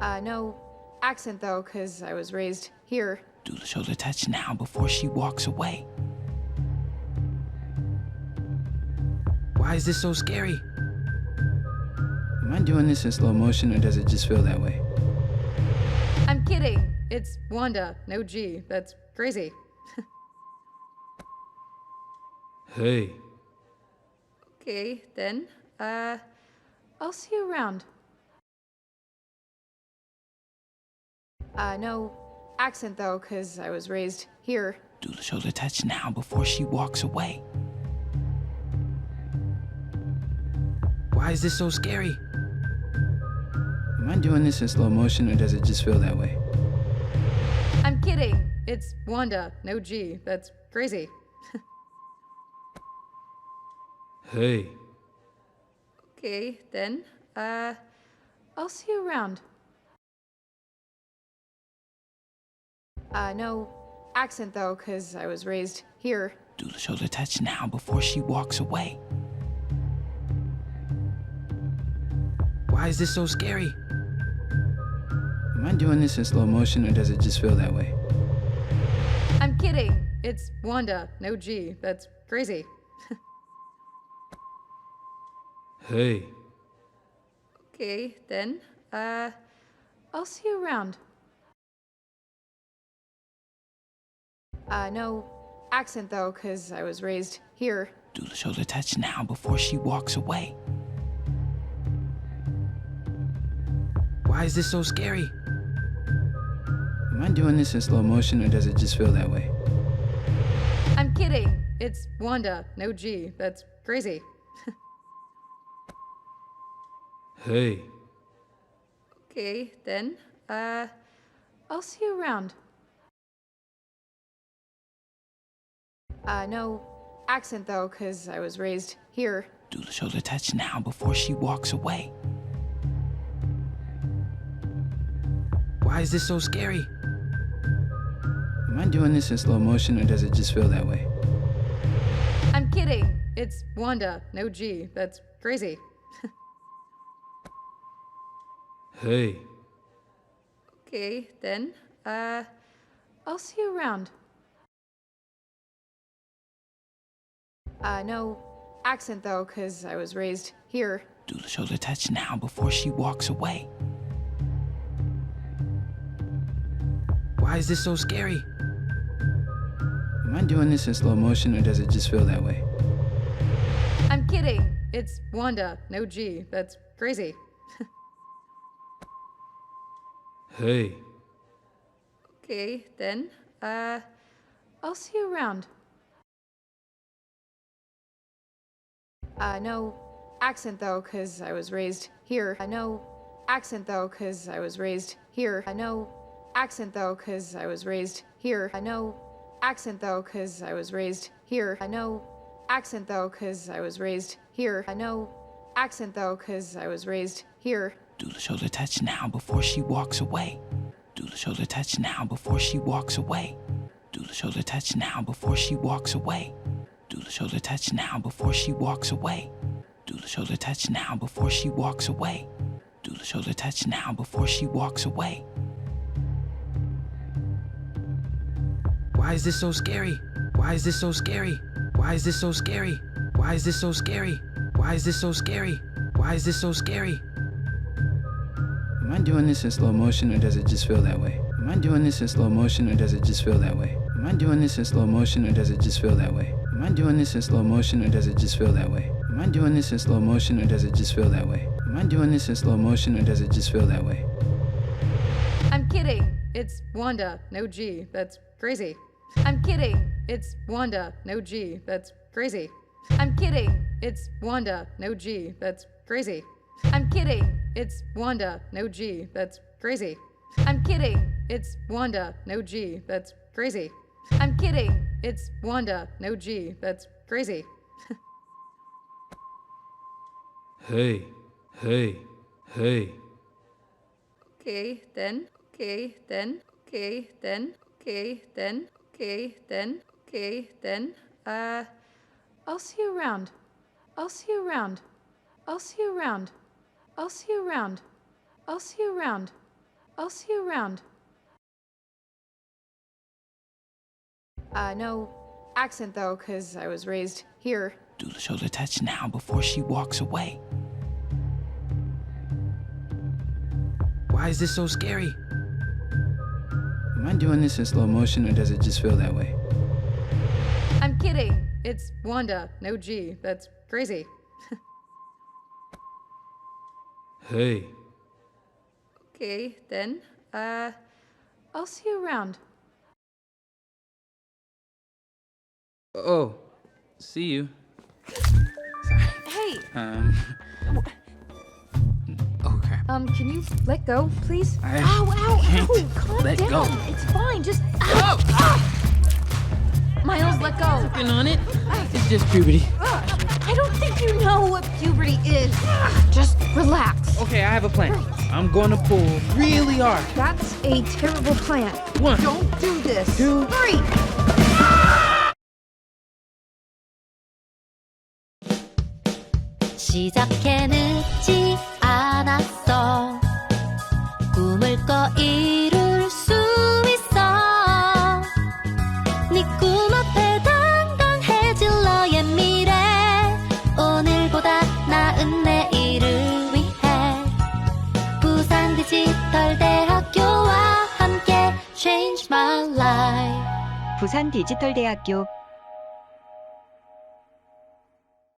No accent though, 'cause I was raised here. Do the shoulder touch now before she walks away. Why is this so scary? Am I doing this in slow motion or does it just feel that way? I'm kidding. It's Wanda, no G. That's crazy. Hey. Okay, then. I'll see you around. No accent though, 'cause I was raised here. Do the shoulder touch now before she walks away. Why is this so scary? Am I doing this in slow motion or does it just feel that way? I'm kidding. It's Wanda, no G. That's crazy. Hey. Okay, then. I'll see you around. No accent though, 'cause I was raised here. Do the shoulder touch now before she walks away. Why is this so scary? Am I doing this in slow motion or does it just feel that way? I'm kidding. It's Wanda, no G. That's crazy. Hey. Okay, then. I'll see you around. No accent though, 'cause I was raised here. Do the shoulder touch now before she walks away. Why is this so scary? Am I doing this in slow motion or does it just feel that way? I'm kidding. It's Wanda, no G. That's crazy. Hey. Okay, then. I'll see you around. No accent though, 'cause I was raised here. Do the shoulder touch now before she walks away. Why is this so scary? Am I doing this in slow motion or does it just feel that way? I'm kidding. It's Wanda, no G. That's crazy. Hey. Okay, then. I'll see you around. No accent though, 'cause I was raised here. Do the shoulder touch now before she walks away. Why is this so scary? Am I doing this in slow motion or does it just feel that way? I'm kidding. It's Wanda, no G. That's crazy. Hey. Okay, then. I'll see you around. No accent though, 'cause I was raised here. No accent though, 'cause I was raised here. No accent though, 'cause I was raised here. No accent though, 'cause I was raised here. No accent though, 'cause I was raised here. No accent though, 'cause I was raised here. Do the shoulder touch now before she walks away. Do the shoulder touch now before she walks away. Do the shoulder touch now before she walks away. Do the shoulder touch now before she walks away. Do the shoulder touch now before she walks away. Do the shoulder touch now before she walks away. Why is this so scary? Why is this so scary? Why is this so scary? Why is this so scary? Why is this so scary? Why is this so scary? Am I doing this in slow motion or does it just feel that way? Am I doing this in slow motion or does it just feel that way? Am I doing this in slow motion or does it just feel that way? Am I doing this in slow motion or does it just feel that way? Am I doing this in slow motion or does it just feel that way? Am I doing this in slow motion or does it just feel that way? I'm kidding. It's Wanda, no G. That's crazy. I'm kidding. It's Wanda, no G. That's crazy. I'm kidding. It's Wanda, no G. That's crazy. I'm kidding. It's Wanda, no G. That's crazy. I'm kidding. It's Wanda, no G. That's crazy. I'm kidding. It's Wanda, no G. That's crazy. Hey. Hey. Hey. Okay, then. Okay, then. Okay, then. Okay, then. Okay, then. Okay, then. I'll see you around. I'll see you around. I'll see you around. I'll see you around. I'll see you around. I'll see you around. No accent though, because I was raised here. Do the shoulder touch now before she walks away. Why is this so scary? Am I doing this in slow motion or does it just feel that way? I'm kidding. It's Wanda, no G. That's crazy. Hey. Okay, then. I'll see you around. Oh, see you. Hey! Oh crap. Can you let go, please? I Ow! can't Calm let down. go. It's fine. Just Miles, let go. Working on it. It's just puberty. I don't think you know what puberty is. Just relax. Okay, I have a plan. I'm gonna pull really hard. That's a terrible plan. 1, Don't do this. 2, 3. 시작해 늦지 않았어. 꿈을 꿔 이룰 수 있어. 네 꿈 앞에 당당해질 너의 미래. 오늘보다 나은 내일을 위해 부산 디지털 대학교와 함께 Change my life. 부산 디지털 대학교